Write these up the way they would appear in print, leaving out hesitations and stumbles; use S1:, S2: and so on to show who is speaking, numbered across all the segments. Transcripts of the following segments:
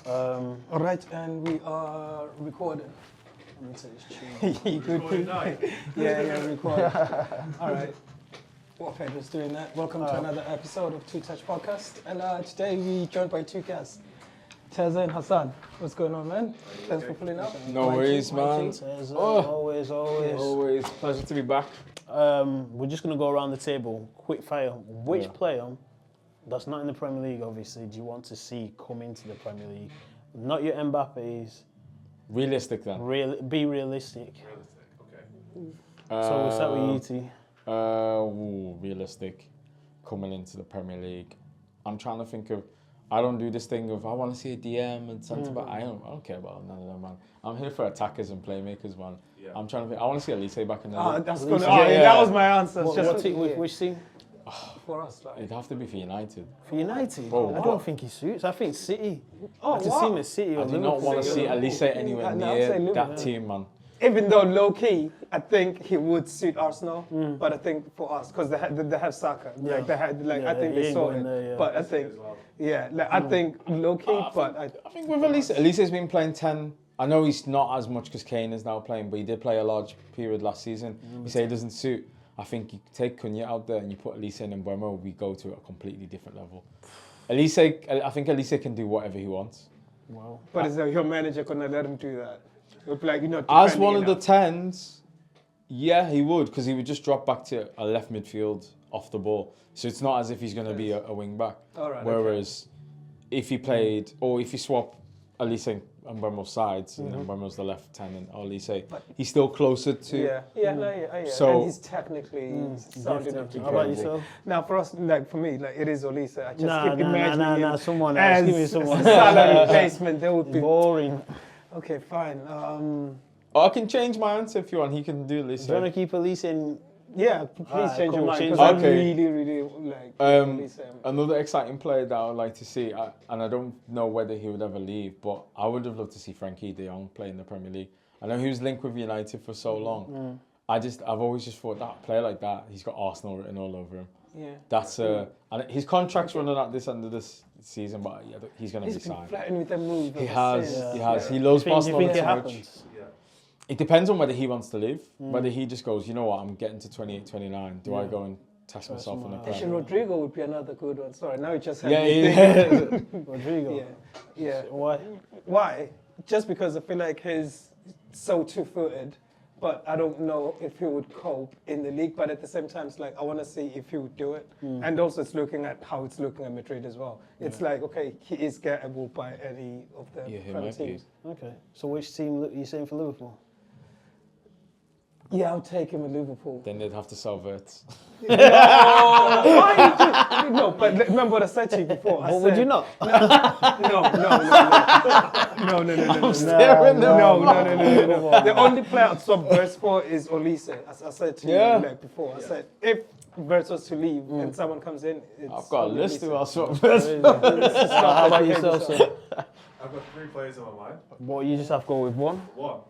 S1: All right, and we are recording. Let me tell you, you good? Yeah, recording. All right. Well, Pedro's doing that. Welcome to another episode of Two Touch Podcast. And today we joined by two guests, Teza and Hassan. What's going on, man? Thanks for pulling up.
S2: No worries, man.
S3: Teza, always.
S2: Pleasure to be back.
S3: We're just going to go around the table, quick fire. Which player that's not in the Premier League, obviously, do you want to see come into the Premier League? Not your Mbappe's.
S2: Realistic then.
S3: Be realistic.
S4: Okay.
S3: So we'll start with you, T.
S2: Realistic. Coming into the Premier League. I'm trying to think of. I don't do this thing of I want to see a DM and centre back. I don't care about none of them, man. I'm here for attackers and playmakers, man.
S4: Yeah.
S2: I'm trying to think. I want to see Elise back in the league.
S1: That's good. That was my answer.
S3: Which team?
S1: For us, like.
S2: It'd have to be for United.
S3: For United?
S2: Bro,
S3: I don't think he suits. I think City.
S1: Oh,
S3: I can see him at City or
S2: I do not want to see Elise anywhere near that team, man.
S1: Even though low-key, I think he would suit Arsenal, but I think for us, because they have Saka, like they had, like I think they saw it.
S3: There,
S1: but I think, I think low-key, but I
S2: think with Elise's been playing 10. I know he's not as much because Kane is now playing, but he did play a large period last season. You say he doesn't suit. I think you take Cunha out there and you put Elise in and Buemo, we go to a completely different level. I think Elise can do whatever he wants.
S3: Wow.
S1: But is your manager gonna let him do that? Like,
S2: As one of the 10s, yeah, he would, because he would just drop back to a left midfield off the ball. So it's not as if he's going to be a wing back.
S1: All right,
S2: Whereas if he played, or if you swap Elise and Buemo's sides, and then Buemo's the left 10 and Elise, he's still closer to...
S1: Yeah.
S2: So,
S1: and he's technically sound enough to
S3: How about yourself?
S1: Now, for us, like for me, like it is Olise. I just keep imagining him
S3: someone else.
S1: as
S3: Give me someone
S1: salary replacement. They would be
S3: boring.
S1: Okay, fine.
S2: I can change my answer if you want. He can do Elise.
S3: Do you want to keep Elise in?
S1: Yeah, please change your mind because
S2: Okay.
S1: I really like Olise.
S2: Another exciting player that I would like to see, and I don't know whether he would ever leave, but I would have loved to see Frankie de Jong play in the Premier League. I know he was linked with United for so long. I've always just thought that player like that, he's got Arsenal written all over him.
S1: Yeah.
S2: That's and his contract's running at this end of this season, but he's going to be
S1: He's been
S2: signed.
S1: flirting with the move.
S2: He has.
S3: Yeah.
S2: He loves
S3: Do you
S2: Barcelona
S3: think it
S2: too much.
S3: happens?
S4: Yeah.
S2: It depends on whether he wants to leave, whether he just goes, you know what, I'm getting to 28, 29. Do I go and test myself in the
S1: Actually,
S2: Premier?
S1: Rodrigo would be another good one. Sorry, now you just had
S3: Rodrigo.
S1: Yeah.
S3: Why?
S1: Why? Just because I feel like he's so two-footed, but I don't know if he would cope in the league. But at the same time, it's like I want to see if he would do it. And also, it's looking at how it's looking at Madrid as well. It's like, okay, he is gettable by any of the Premier teams.
S3: Okay. So which team are you saying for Liverpool?
S1: Yeah, I'll take him at Liverpool.
S2: Then they'd have to sell Wirtz.
S1: Why? No, but remember what I said to you before.
S3: But would you not?
S1: No. The only player I'd swap Wirtz for is Olise, as I said to you before. I said if Wirtz was to leave and someone comes in, it's
S2: I've got a list
S1: Olise.
S2: of our swap Wirtz.
S3: How about yourself, sir?
S4: I've got 3 players on my mind.
S3: What, you just have to go with one?
S4: One,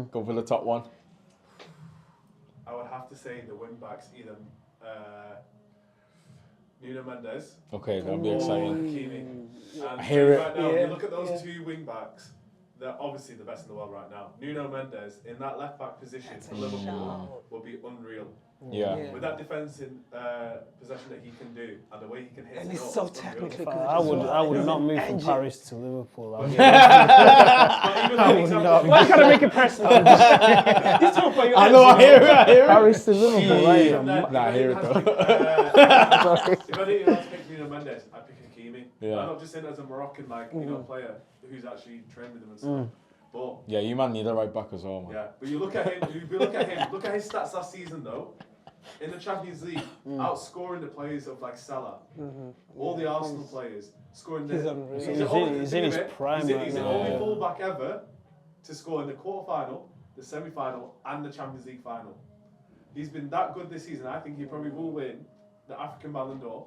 S2: Go for the top one.
S4: I would have to say the wing backs, either Nuno Mendes
S2: Okay, that'll be
S4: or
S2: exciting.
S4: Hakimi. And
S2: I hear it.
S4: right now,
S1: Yeah,
S4: you look at those 2 wing backs, they're obviously the best in the world right now. Nuno Mendes in that left back position for Liverpool will be unreal.
S2: Yeah.
S4: With that defensive possession that he can do and the way he can hit
S1: And
S4: it
S1: he's
S4: up,
S1: so
S4: it's unreal.
S1: technically good.
S3: I would not move from Paris to Liverpool.
S4: But even though
S1: Why can't I make it personal? He's talking about your
S2: I know, I hear it.
S3: Paris to Liverpool, right?
S2: Nah, I hear it though.
S4: If I didn't have to pick Nuno Mendes, I'd pick Hakimi.
S2: Yeah.
S4: I'm not just saying as a Moroccan player who's actually trained with him and stuff. But
S2: Yeah, you man need a right back as well, man.
S4: yeah, but you look at him. Look at his stats last season though. In the Champions League, outscoring the players of like Salah, all the Arsenal players, scoring the.
S1: He's unreal.
S3: He's in his prime right
S4: He's the
S3: now.
S4: only fullback ever to score in the quarter-final, the semi-final, and the Champions League final. He's been that good this season. I think he probably will win the African Ballon d'Or.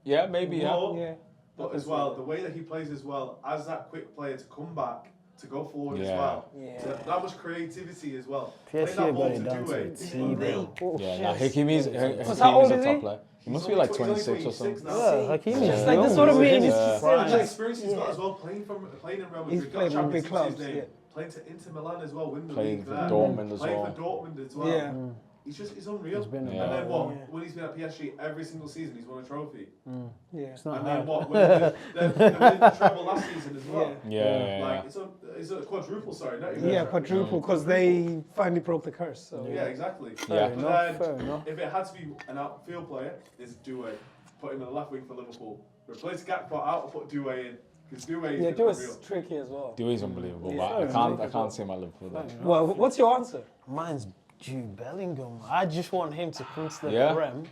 S2: Yeah, maybe, yeah.
S4: But as well, the way that he plays as well, as that quick player to come back to go forward as
S2: Yeah.
S4: well.
S1: Yeah.
S4: So that much creativity as well.
S3: PSG
S4: Playing that ball
S3: got it
S4: to
S3: down
S4: do
S3: to a
S4: it is
S3: T,
S4: unreal.
S3: bro.
S2: Yeah, like Hakimi's
S1: how old
S2: a
S1: is
S2: top
S1: he?
S2: player. He
S4: He's
S2: must be
S4: only
S2: like 26 or
S4: 26
S2: something.
S4: now.
S3: Yeah, Hakimi's
S1: Just
S3: young,
S1: like that's what I
S3: bro.
S1: mean.
S3: He's
S1: It's
S3: in
S1: the
S3: his
S1: same,
S4: And the
S3: prime.
S4: experience he's got as well, playing in Real
S1: He's
S4: Madrid, got
S1: played with
S4: Champions
S1: big
S4: League
S1: clubs,
S4: his name,
S1: yeah.
S4: playing to Inter Milan as well, win the
S2: Playing
S4: league
S2: for
S4: there.
S2: Dortmund as
S4: Playing
S2: well.
S4: for Dortmund as well.
S1: Yeah.
S4: He's unreal.
S3: He's been
S4: and
S2: Yeah.
S4: then what?
S1: Yeah.
S4: When he's been at PSG every single season, he's won a trophy.
S1: Yeah.
S3: It's not
S4: And
S3: hard.
S4: then what? When they won the treble last season as well.
S1: Yeah.
S4: Like it's a quadruple, sorry, not even
S1: Yeah,
S4: a treble.
S1: quadruple, because they finally broke the curse. So.
S4: Yeah, exactly.
S2: Yeah.
S4: But
S3: enough, fair
S4: then,
S3: enough.
S4: if it had to be an outfield player, it's Doué. Put him in the left wing for Liverpool. Replace Gakpo out and put Doué in. Because Doué
S1: Yeah,
S4: is
S1: do
S4: unreal.
S1: is tricky as well.
S2: Dewey's unbelievable,
S1: Yeah.
S2: but I can't see my Liverpool there.
S1: Well, what's your answer?
S3: Mine's Jude Bellingham. I just want him to come to the
S2: Yeah.
S3: Prem.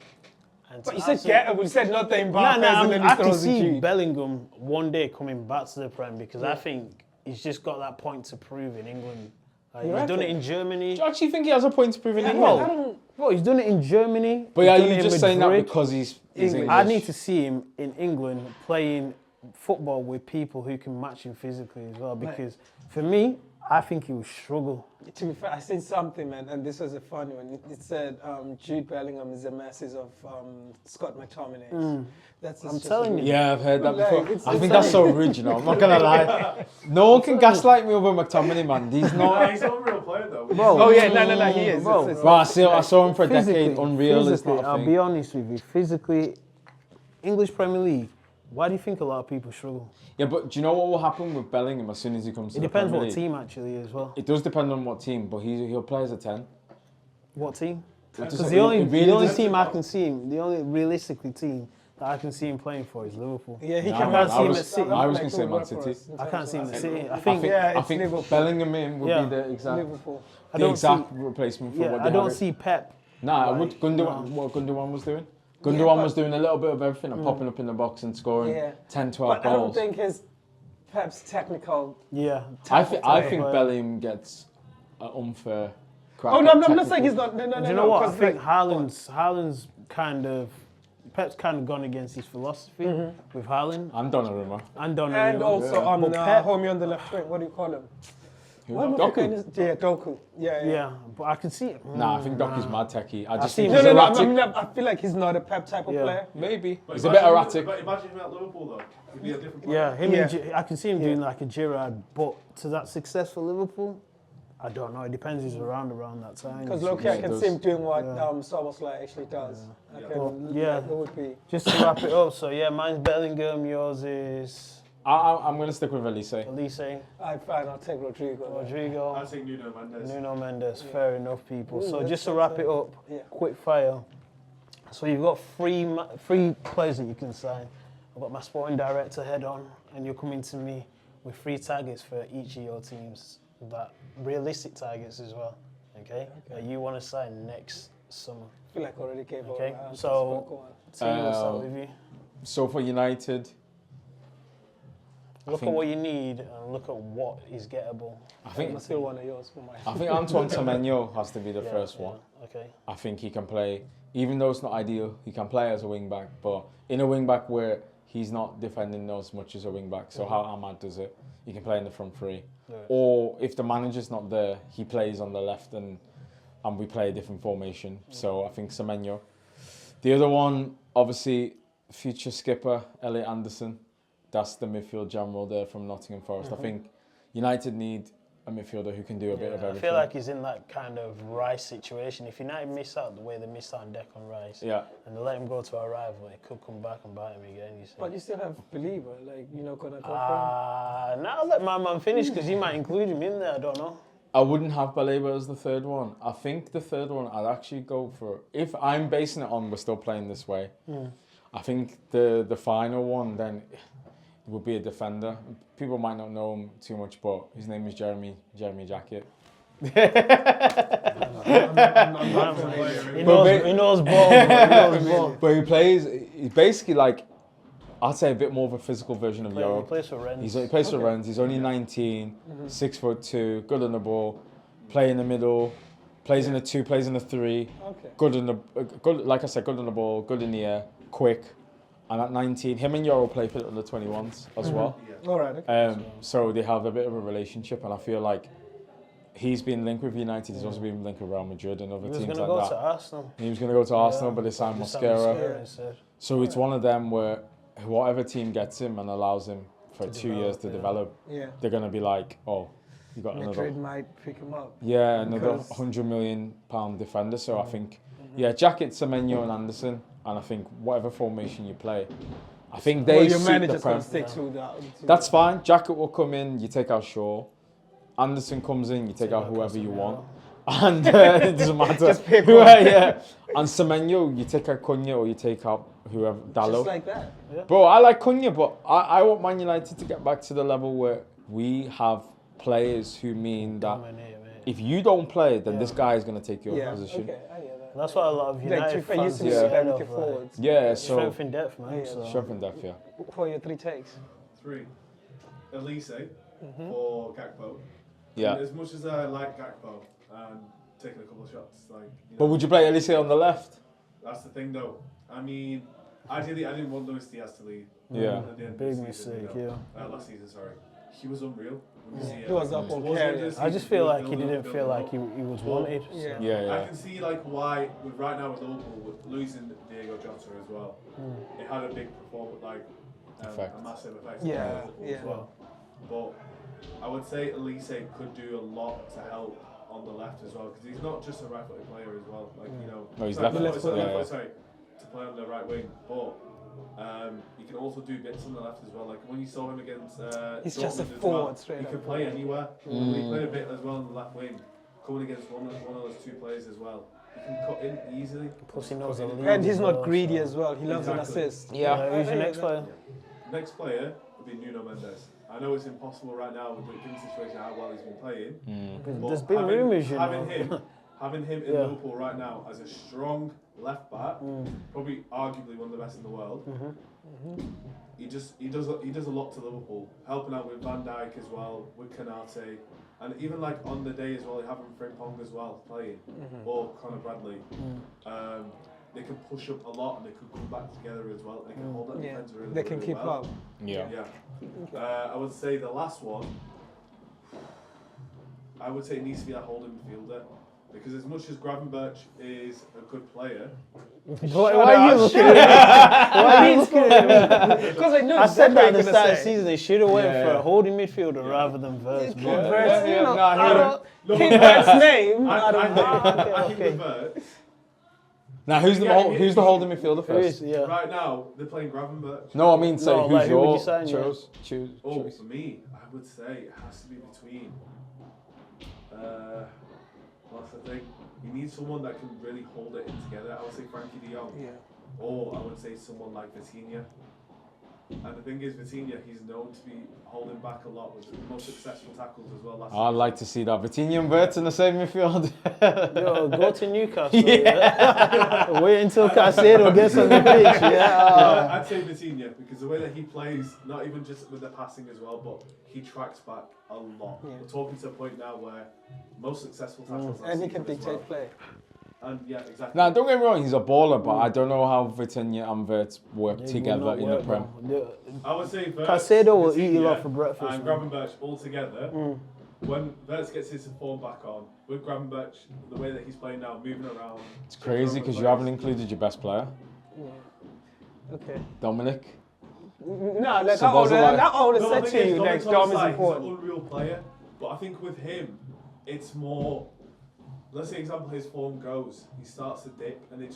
S3: And
S1: But
S3: to
S1: you said
S3: absolutely-
S1: gettable, you said not the Mbappe,
S3: No,
S1: and then
S3: I
S1: he
S3: can
S1: throws the
S3: see
S1: G.
S3: Bellingham one day coming back to the Prem because I think he's just got that point to prove in England. Like,
S1: You
S3: he's done it
S1: reckon?
S3: in Germany.
S2: Do you actually think he has a point to prove in
S1: I
S2: England?
S1: don't.
S3: Well, he's done it in Germany.
S2: But
S3: he's
S2: are
S3: done
S2: you
S3: it in
S2: just saying that
S3: Madrid.
S2: because he's English?
S3: I need to see him in England playing football with people who can match him physically as well. Because for me, I think he will struggle.
S1: To be fair, I seen something, man, and this was a funny one. It said Jude Bellingham is the masses of Scott McTominay. That's
S3: I'm telling you.
S2: Yeah, I've heard that
S1: Like,
S2: before.
S1: it's-
S2: I
S1: it's
S2: think that's so original. I'm not gonna lie. No one can gaslight me over McTominay, man. He's
S4: Nah,
S2: not.
S4: he's not a real player though.
S3: Bro,
S1: Oh yeah, no, he is.
S3: Bro.
S1: It's-
S2: Well, I saw him for a decade. Unreal is
S3: physically,
S2: not a
S3: I'll
S2: thing.
S3: be honest with you. Physically, English Premier League. Why do you think a lot of people struggle?
S2: Yeah, but do you know what will happen with Bellingham as soon as he comes to
S3: It
S2: the
S3: depends
S2: Premier
S3: what
S2: League?
S3: team actually as well.
S2: It does depend on what team, but he'll play as a 10.
S3: What team?
S2: It
S3: Because
S2: doesn't-
S3: the only,
S2: it really
S3: the only
S2: doesn't-
S3: team I can see him, the only realistically team that I can see him playing for is Liverpool.
S1: Yeah, he
S2: Nah,
S1: can
S2: man,
S3: see him at City.
S2: I was gonna say Man City.
S3: I can't see him at City. I
S1: I
S3: think.
S1: Yeah,
S2: I
S1: it's
S2: think
S1: Liverpool.
S2: Bellingham in would
S3: Yeah.
S2: be the exact,
S1: Liverpool.
S3: I
S2: the
S3: don't
S2: exact
S3: see.
S2: replacement for
S3: Yeah,
S2: what
S3: I
S2: they
S3: don't
S2: have.
S3: see Pep.
S2: Nah, I
S3: like,
S2: would what Gundogan was doing. Gundogan
S1: but-
S2: was doing a little bit of everything and popping up in the box and scoring
S1: Yeah.
S2: 10, 12
S1: But I don't
S2: goals.
S1: think his Pep's technical.
S3: Yeah.
S2: I
S1: player.
S2: think Bellingham gets an unfair crack.
S1: Oh no,
S2: at
S1: I'm not
S2: technical.
S1: saying he's not. No.
S3: Do you know what? I
S1: 'cause,
S3: think
S1: like,
S3: Haaland's kind of. Pep's kind of gone against his philosophy with Haaland
S2: And Donnarumma.
S3: and Donnarumma.
S1: And also
S2: Yeah.
S1: on
S3: But Pep-
S1: homie on the left wing. What do you call him?
S2: Who?
S1: What am I
S2: Doku.
S1: forgetting his- Yeah, Doku. Yeah.
S3: Yeah, but I can see it.
S2: Nah, I think Doku's mad techie. I just
S3: seen
S2: think
S3: him.
S2: he's
S1: No.
S2: erratic.
S1: I feel like he's not a Pep type of
S3: Yeah.
S1: player.
S2: Maybe.
S4: But
S2: He's a bit
S4: imagine-
S2: erratic.
S4: But imagine him at Liverpool though. He'd be a different player.
S3: Yeah, him
S1: Yeah.
S3: and I can see him doing like a Gerrard, but to that successful Liverpool, I don't know. It depends who's around that time.
S1: Because
S3: So-
S1: Loki, I
S2: it
S1: can
S2: does.
S1: see him doing what
S3: Yeah.
S1: Soboslai actually does. I can,
S3: Well, yeah.
S1: It would be.
S3: Just to wrap it up, so yeah, mine's Bellingham, yours is
S2: I'm going to stick with Elise.
S3: Elise,
S1: Fine, I'll take Rodrigo.
S3: Rodrigo,
S4: I think Nuno Mendes.
S3: Nuno Mendes. Fair enough, people.
S1: Ooh,
S3: So
S1: that's-
S3: just to wrap it up,
S1: Yeah.
S3: quick fire. So you've got three players that you can sign. I've got my sporting director head on, and you're coming to me with 3 targets for each of your teams. That realistic targets as well. Okay. That you want to sign next summer.
S1: I feel like I already gave
S3: Okay,
S1: all my answers,
S3: so-
S1: but go on.
S3: Team, we'll start with you.
S2: So for United,
S3: Look at
S2: think-
S3: what you need and look at what is gettable.
S2: I
S1: I'm
S2: think
S1: still one of yours for my.
S2: I think Antoine Semenyo has to be the
S3: Yeah,
S2: first
S3: yeah,
S2: one.
S3: Okay.
S2: I think he can play, even though it's not ideal, he can play as a wing back, but in a wing back where he's not defending as much as a wing back. So how Ahmad does it, he can play in the front three.
S3: Yeah.
S2: Or if the manager's not there, he plays on the left and we play a different formation. So I think Semenyo. The other one, obviously, future skipper Elliot Anderson. That's the midfield general there from Nottingham Forest. I think United need a midfielder who can do a bit of
S3: I
S2: everything.
S3: feel like he's in that kind of Rice situation. If United miss out the way they missed out on Declan Rice,
S2: Yeah.
S3: and they let him go to a rival, it could come back and bite him again. You see.
S1: But you still have Believer, like you're not gonna go for
S3: Now I'll let my man finish because he might include him in there. I don't know.
S2: I wouldn't have Baleba as the third one. I think the third one I'd actually go for, if I'm basing it on we're still playing this way, I think the final one then would be a defender. People might not know him too much, but his name is Jeremy Jacket.
S3: He
S2: But
S3: knows ball. He knows ball.
S2: But he's basically like, I'd say a bit more of a physical version of
S3: He
S2: Euro.
S3: plays for Rennes.
S2: He plays for Rennes. He's only 19, 6'2", good on the ball, play in the middle, plays in a 2, plays in a 3,
S1: Okay.
S2: good like I said, good on the ball, good in the air, quick. And at 19, him and Euro play for the under 21s as well.
S4: Yes.
S1: All right. Okay.
S2: So they have a bit of a relationship, and I feel like he's been linked with United. He's also been linked with Real Madrid and other
S3: He was
S2: teams
S3: going to
S2: like
S3: go
S2: that.
S3: to Arsenal.
S2: He was going to go to Arsenal, but they signed
S3: They signed
S2: Mosquera.
S3: Mosquera instead.
S2: So it's one of them where whatever team gets him and allows him for
S3: To
S2: 2 years
S3: develop,
S2: to
S3: yeah.
S2: develop,
S1: Yeah.
S2: they're going to be like, oh, you got
S1: Madrid
S2: another.
S1: might pick him up.
S2: Yeah, another
S1: Because-
S2: £100 million defender. So I think, Jacket, Semenyo, and Anderson, and I think whatever formation you play, I think they
S1: Well, your
S2: suit the
S1: manager's
S2: Prem.
S1: gonna stick to that.
S2: That's fine. Jacket will come in. You take out Shaw. Anderson comes in. You take out whoever you want, and it doesn't matter.
S1: Just pick
S2: Who-
S1: one.
S2: yeah. And Semenyo, you take out Cunha or you take out whoever Dallo.
S1: Just like that.
S2: Bro, I like Cunha, but I want Man United to get back to the level where we have players who mean that
S3: Dominate, mate.
S2: if you don't play, then this guy is going to take your
S1: Yeah.
S2: position.
S1: Okay. I hear that.
S3: That's why a lot of
S1: Like,
S3: United
S1: used
S3: fans
S1: to be
S3: are scared
S1: strength
S3: of, like,
S1: forwards.
S2: Yeah, so
S3: strength in depth, man.
S1: Yeah.
S3: So.
S2: strength and depth, yeah.
S1: For your 3 takes.
S4: 3. Elise for Gakpo.
S2: Yeah.
S4: And as much as I like Gakpo and taking a couple of shots, like, you know,
S2: But would you play Elise on the left?
S4: that's the thing though. I mean, ideally, I didn't want Luis Diaz to leave.
S2: Yeah.
S4: At the end
S3: Big
S4: of the season,
S3: mistake,
S4: you know. Last season, sorry. He was unreal. When you see it,
S1: He was
S4: like,
S1: up on
S4: towards the end of
S1: carrier.
S4: the
S3: I just
S4: season,
S3: feel
S4: was
S3: like he
S4: building
S3: didn't
S4: up,
S3: feel
S4: building
S3: like he
S4: up.
S3: was
S4: But
S3: wanted.
S1: Yeah.
S3: So.
S2: Yeah,
S4: I
S2: yeah.
S4: can see like why with right now with Liverpool with losing Diego Jota as well, it had a big performance like
S2: Effect.
S4: a massive effect
S1: Yeah,
S4: on Liverpool
S1: yeah.
S4: as well. But I would say Elise could do a lot to help on the left as well because he's not just a right-footed player as well. Like you know,
S2: No, he's
S4: sorry,
S2: left-footed, yeah.
S4: sorry, to play on the right wing, but. He can also do bits on the left as well. Like when you saw him against
S1: He's just a
S4: Dortmund as
S1: forward
S4: well,
S1: straight
S4: he
S1: up.
S4: could play anywhere. He played a bit as well on the left wing, coming against one of those 2 players as well. He can cut in easily.
S3: Plus he knows the league.
S1: And he's
S3: as
S1: not
S3: well,
S1: greedy
S3: so.
S1: as well. He loves an
S4: Exactly.
S1: assist.
S2: Yeah.
S3: Who's your next player?
S4: Next player would be Nuno Mendes. I know it's impossible right now with the situation how well he's been playing. But
S3: There's been rumours, you
S4: having
S3: know.
S4: having him in
S3: Yeah.
S4: Liverpool right now as a strong left back, probably arguably one of the best in the world. He does a lot to Liverpool, helping out with Van Dijk as well, with Canate, and even like on the day as well, having Frimpong as well playing, or Conor Bradley. They can push up a lot and they can come back together as well. They can hold that
S1: Yeah.
S4: defense really,
S1: They can
S4: really
S1: keep
S4: well.
S1: up.
S2: Yeah.
S4: Yeah. I would say the last one, I would say it needs to be a holding midfielder. Because as much as Gravenberch is a good player,
S3: Why are you looking at me? Why are you looking at me?
S1: Because I know
S3: I said that at the
S1: exactly
S3: start of the
S1: what you're
S3: season. They should have went
S2: Yeah,
S3: for
S2: yeah.
S3: a holding midfielder rather than Verts.
S1: Keep
S3: but-
S1: Verts, you know,
S2: Nah,
S1: I don't
S4: No,
S1: keep
S4: but-
S1: Verts' name. I don't know.
S4: I think
S3: okay.
S4: with Verts,
S2: Now, who's the holding midfielder
S3: Who is,
S2: first?
S3: yeah.
S4: right now they're playing Gravenberch.
S2: No, I mean, say
S3: No,
S2: who's
S3: like, who would
S2: your
S3: you sign, yeah?
S2: choose?
S4: Oh,
S2: choice?
S4: for me, I would say it has to be between. That's the thing. You need someone that can really hold it in together. I would say Frankie de Jong.
S1: Yeah.
S4: Or I would say someone like Vitinha. And the thing is, Vitinha, he's known to be holding back a lot with the most successful tackles as well. Last
S2: I'd like to see that. Vitinha and Verts in the same midfield.
S3: Yo, go to Newcastle. Yeah. Wait until Caicedo gets on the pitch. Yeah.
S4: I'd say Vitinha because the way that he plays, not even just with the passing as well, but he tracks back a lot.
S1: Yeah.
S4: We're talking to a point now where most successful tackles last
S1: And he
S4: season
S1: can
S4: as well.
S1: dictate play.
S4: And yeah, exactly.
S2: Now, don't get me wrong, he's a baller, but I don't know how Vitinha and Verts work
S3: They will
S2: together
S3: not
S2: in the
S3: work,
S2: Prem.
S3: bro.
S4: I would say Verts,
S3: Caicedo will eat you
S4: Vitinha,
S3: up for breakfast,
S4: and
S3: man.
S4: Gravenberch all together. When Verts gets his form back on, with Gravenberch, the way that he's playing now, moving around.
S2: It's crazy because you haven't included your best player,
S1: Yeah. Okay.
S2: Dominic.
S1: No, like
S2: So
S1: I always,
S2: Bozza, like-
S1: I always
S4: No,
S1: said
S4: the
S1: to
S4: thing
S1: you,
S4: is,
S1: like
S4: Dominic's on
S1: Dom
S4: the
S1: is
S4: side,
S1: important.
S4: He's an unreal player, but I think with him, it's more. Let's say, example, his form goes, he starts to dip, and it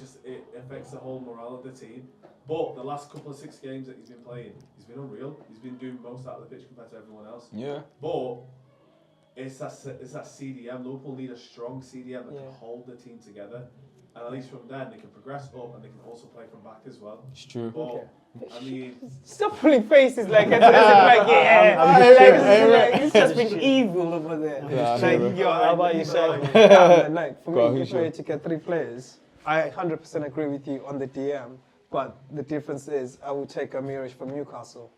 S4: affects the whole morale of the team. But the last couple of 6 games that he's been playing, he's been unreal. He's been doing most out of the pitch compared to everyone else.
S2: Yeah.
S4: But it's that CDM. Liverpool need a strong CDM that
S1: Yeah.
S4: can hold the team together, and at least from then they can progress up and they can also play from back as well.
S2: It's true.
S4: But
S1: Okay.
S4: I mean,
S1: Stop pulling faces like it's like yeah,
S3: I'm
S1: like,
S3: just
S1: it's just been evil over there.
S2: Yeah, I
S1: like
S2: know.
S1: yo,
S3: How about yourself?
S1: like for
S2: Go on,
S1: me,
S2: who's
S1: if I
S2: your-
S1: had to get 3 players, I 100% agree with you on the DM. But the difference is, I would take Amirish from Newcastle.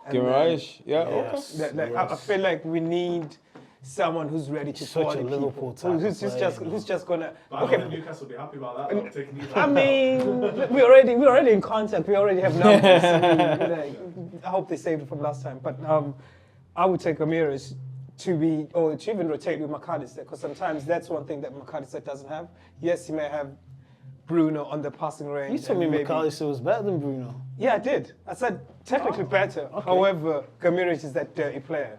S1: And then-
S2: Guimaraes? Yeah, okay.
S3: Yes.
S1: I feel like we need someone who's ready to
S3: Such a
S1: body
S3: Liverpool
S1: people,
S3: type of
S1: who's
S3: player,
S1: just gonna.
S4: But I don't
S1: Okay,
S4: think Newcastle will be happy about that. They'll take an
S1: I mean, we're already in contact. We already have numbers. I hope they saved it from last time. But I would take Ramirez to even rotate with McAllister, because sometimes that's one thing that McAllister doesn't have. Yes, he may have Bruno on the passing range.
S3: You told me McAllister was better than Bruno.
S1: Yeah, I did. I said technically better.
S3: Okay.
S1: However, Ramirez is that dirty player.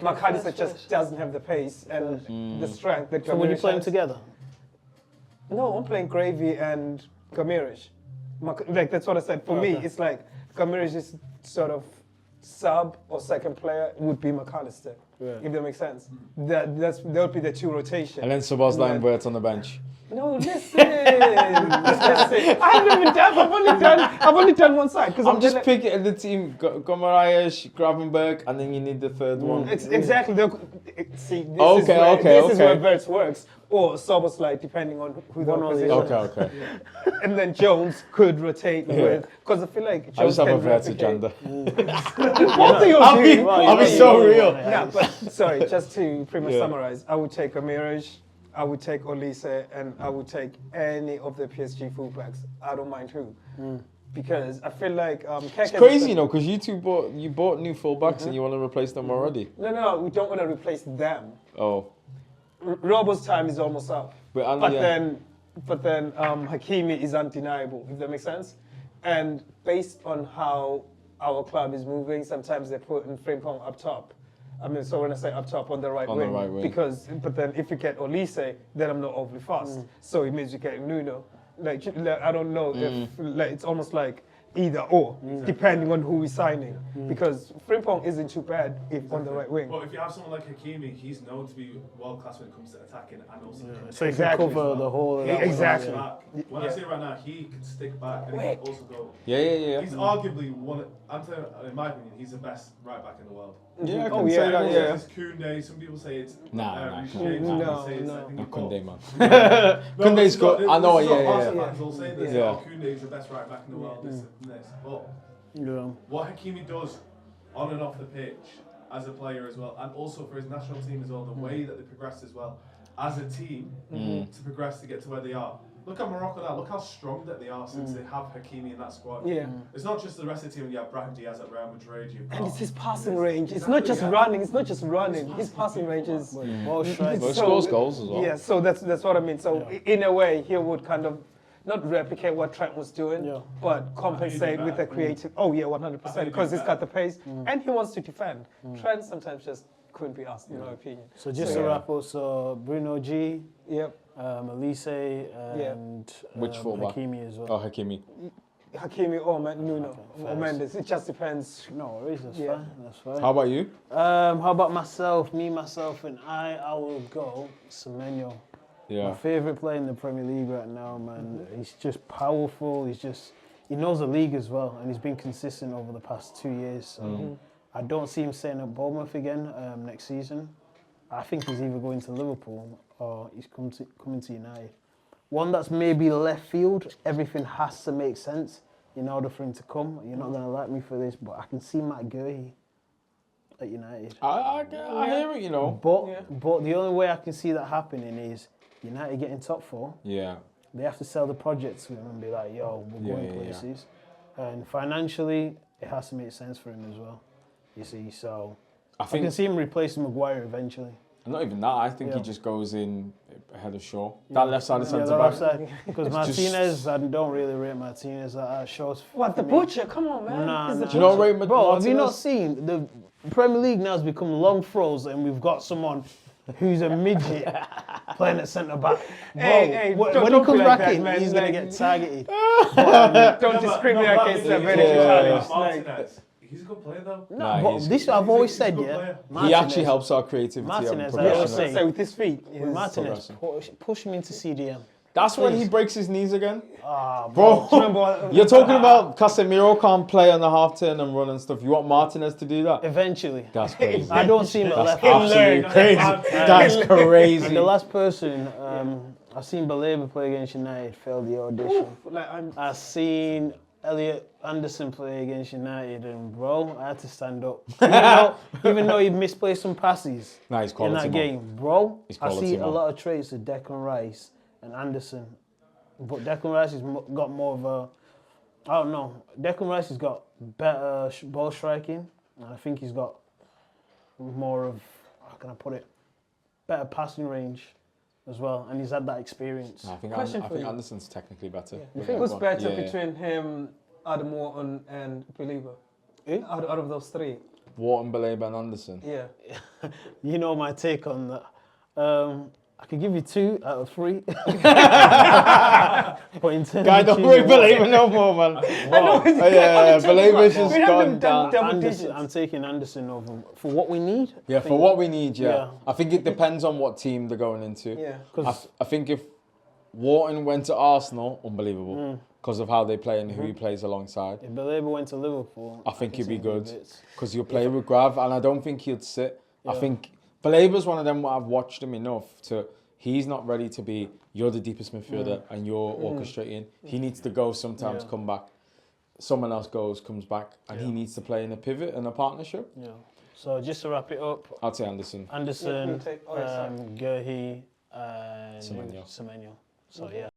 S1: McAllister just doesn't have the pace and the strength that Ramirez
S3: So when you play them
S1: has.
S3: together?
S1: No, I'm playing Gravy and Ramirez. Like that's what I said. For me, it's like Ramirez is sort of sub or second player would be McAllister.
S3: Yeah.
S1: If that makes sense. That would be the two rotation.
S2: And then Szoboszlai and Wirtz on the bench.
S1: No, listen. I haven't even done. I've only done one side because
S2: I'm just picking at the team. Gomarayesh, Gravenberg, and then you need the third one.
S1: It's exactly. See, this
S2: Okay,
S1: is where Wirtz works, or Szoboszlai, depending on who the
S3: One or the
S1: opposition.
S3: other.
S2: Okay.
S1: And then Jones could rotate with, because I feel like
S2: I
S1: Jones
S2: just have a
S1: can
S2: Wirtz
S1: replicate.
S2: agenda.
S1: What do you do?
S2: I'll be so real.
S1: No, but sorry, just to pretty much
S2: Yeah.
S1: summarize, I would take Ramirez, I would take Olise, and I would take any of the PSG fullbacks. I don't mind who. Because I feel like
S2: It's crazy, you know, because you bought new fullbacks and you want to replace them already.
S1: No, we don't want to replace them.
S2: Oh,
S1: Robo's time is almost up.
S2: but
S1: then Hakimi is undeniable, if that makes sense. And based on how our club is moving, sometimes they put in Frimpong up top. I mean, so when I say up top, on the right wing. But then if you get Olise, then I'm not overly fast. So it means you get Nuno. Like I don't know if it's almost like either or, depending on who we're signing. Because Frimpong isn't too bad if on the right wing.
S4: But if you have someone like Hakimi, he's known to be world class when it comes to attacking and also.
S3: So you
S1: Exactly.
S3: can cover the whole of that.
S1: Exactly.
S4: When I say right now, he can stick back and he can also go.
S2: yeah.
S4: He's arguably in my opinion, he's the best right back in the world.
S2: Yeah, I can
S1: Oh,
S2: say
S1: yeah.
S2: that, yeah.
S4: It's Koundé. Some people say it's
S2: Nah,
S4: Reece
S2: come
S4: James.
S1: on.
S4: Some
S1: No,
S4: say it's,
S1: no.
S4: I think
S2: Not
S4: it's both.
S2: Koundé, man.
S4: No,
S2: Koundé's
S4: this is
S2: good.
S4: what-
S2: I know,
S4: this is what
S2: yeah.
S4: Barca fans will say this.
S2: Yeah.
S4: Oh, Koundé is the best right back in the world. This and this. But
S3: Yeah.
S4: what Hakimi does on and off the pitch as a player as well, and also for his national team as well, the way that they progressed as well as a team to progress to get to where they are. Look at Morocco now. Look how strong that they are since they have Hakimi in that squad.
S1: Yeah.
S4: It's not just the rest of the team. You have Brahim Diaz at Real Madrid. You've
S1: And
S4: got
S1: it's his passing
S4: this.
S1: range. It's not
S4: Exactly,
S1: just
S4: yeah.
S1: running. It's not just running. His passing range is.
S3: Ball strike.
S2: Well, he
S1: So-
S2: scores goals as well.
S1: Yeah, so that's what I mean. So in a way, he would kind of not replicate what Trent was doing,
S3: Yeah.
S1: but compensate with the creative. Oh yeah, 100%, because he's got the pace and he wants to defend. Trent sometimes just couldn't be asked, in my opinion.
S3: So just to
S1: yeah.
S3: wrap up, so Bruno G,
S1: Yep.
S3: Elise, and
S2: Which fullback?
S3: Hakimi as well.
S2: Oh, Hakimi.
S1: Hakimi or Nuno
S3: Okay,
S1: or
S3: fair.
S1: Mendes. It just depends.
S3: No worries, that's
S1: Yeah.
S3: fine. That's fine.
S2: How about you?
S3: How about myself? Myself, and I will go Semenyo. My
S2: Yeah.
S3: favourite player in the Premier League right now, man. He's just powerful. He knows the league as well, and he's been consistent over the past 2 years. So I don't see him staying at Bournemouth again next season. I think he's either going to Liverpool or he's coming to United. One that's maybe left field. Everything has to make sense in order for him to come. You're not going to like me for this, but I can see Matt Guehi at United.
S2: I hear it, you know.
S3: But the only way I can see that happening is United getting top four.
S2: Yeah.
S3: They have to sell the project to him and be like, yo, we're going places. And financially, it has to make sense for him as well. You see, so I can see him replacing Maguire eventually.
S2: Not even that. I think he
S3: Yeah.
S2: just goes in ahead of Shaw. That left side of
S3: Yeah,
S2: centre
S3: the
S2: back.
S3: left side. Because
S2: It's
S3: Martinez, I don't really rate Martinez. Shaw's
S1: What, the
S3: for me.
S1: butcher? Come on, man.
S3: Nah,
S1: He's the
S3: nah.
S2: Do you know
S1: butcher.
S2: Ray
S3: Bro, have you not
S2: Martinez?
S3: seen the Premier League now has become long throws, and we've got someone who's a midget playing at centre back. Bro,
S1: Hey,
S3: when
S1: don't
S3: he
S1: be
S3: comes
S1: like
S3: back
S1: that,
S3: in,
S1: man.
S3: he's
S1: Like-
S3: gonna get targeted.
S1: Don't discriminate against the ability
S2: Yeah.
S1: challenge. Like,
S4: Martinez. He's a good player though.
S2: Nah,
S3: but
S2: he's-
S3: this I've always
S4: he's a
S3: said,
S4: good
S3: yeah.
S4: player.
S2: He
S3: Martinez-
S2: actually helps our creativity.
S3: Martinez,
S2: and
S3: I always
S2: progression.
S3: say-
S1: so with his feet,
S3: With Martinez,
S2: progressing.
S3: push him into CDM.
S2: That's when he breaks his knees again.
S3: Ah,
S2: Bro,
S1: remember what-
S2: you're talking about Casemiro can't play on the half turn and run and stuff. You want Martinez to do that?
S3: eventually.
S2: That's crazy.
S3: I don't see him at left.
S2: Absolutely crazy. That's
S3: And
S2: crazy.
S3: the last person, I've seen Baleba play against United, failed the audition.
S1: like I'm
S3: I've seen Elliot Anderson play against United, and bro, I had to stand up. Even though he misplaced some passes
S2: Nah, he's
S3: in
S2: quality,
S3: that
S2: man.
S3: game, bro,
S2: He's
S3: I
S2: quality,
S3: see
S2: man.
S3: a lot of traits of Declan Rice and Anderson. But Declan Rice has got more of a, I don't know, Declan Rice has got better ball striking, and I think he's got more of, how can I put it, better passing range as well, and he's had that experience.
S2: I think
S1: Question for you.
S2: Anderson's technically better.
S1: You think who's better
S2: Yeah.
S1: between him, Adam Wharton, and Believer? Out of those three?
S2: Wharton, Belabor and Anderson.
S1: Yeah.
S3: You know my take on that. I could give you 2 out of 3. But in terms
S2: Guy,
S3: of
S2: don't
S3: choosing
S2: worry,
S3: one-
S2: Belabor no more, man. Yeah, Belabor's just
S1: We have
S2: gone
S1: them
S2: down.
S1: double digits.
S3: I'm taking Anderson over for what we need.
S2: Yeah, for what we need, yeah.
S3: Yeah.
S2: I think it depends on what team they're going into.
S1: Yeah.
S2: I think if Wharton went to Arsenal, unbelievable, because of how they play and who he plays alongside.
S3: If Belabor went to Liverpool,
S2: I think
S3: can
S2: he'd be
S3: see him
S2: good
S3: bits.
S2: because he'll play with Grav, and I don't think he'd sit. I think Belabor's one of them where I've watched him enough to. He's not ready to be. You're the deepest midfielder, and you're orchestrating. He needs to go sometimes, come back. Someone else goes, comes back, and he needs to play in a pivot and a partnership.
S3: Yeah. So just to wrap it up,
S2: I'd say Anderson.
S3: Anderson,
S1: Gerhi, and
S3: Semenyo. So yeah.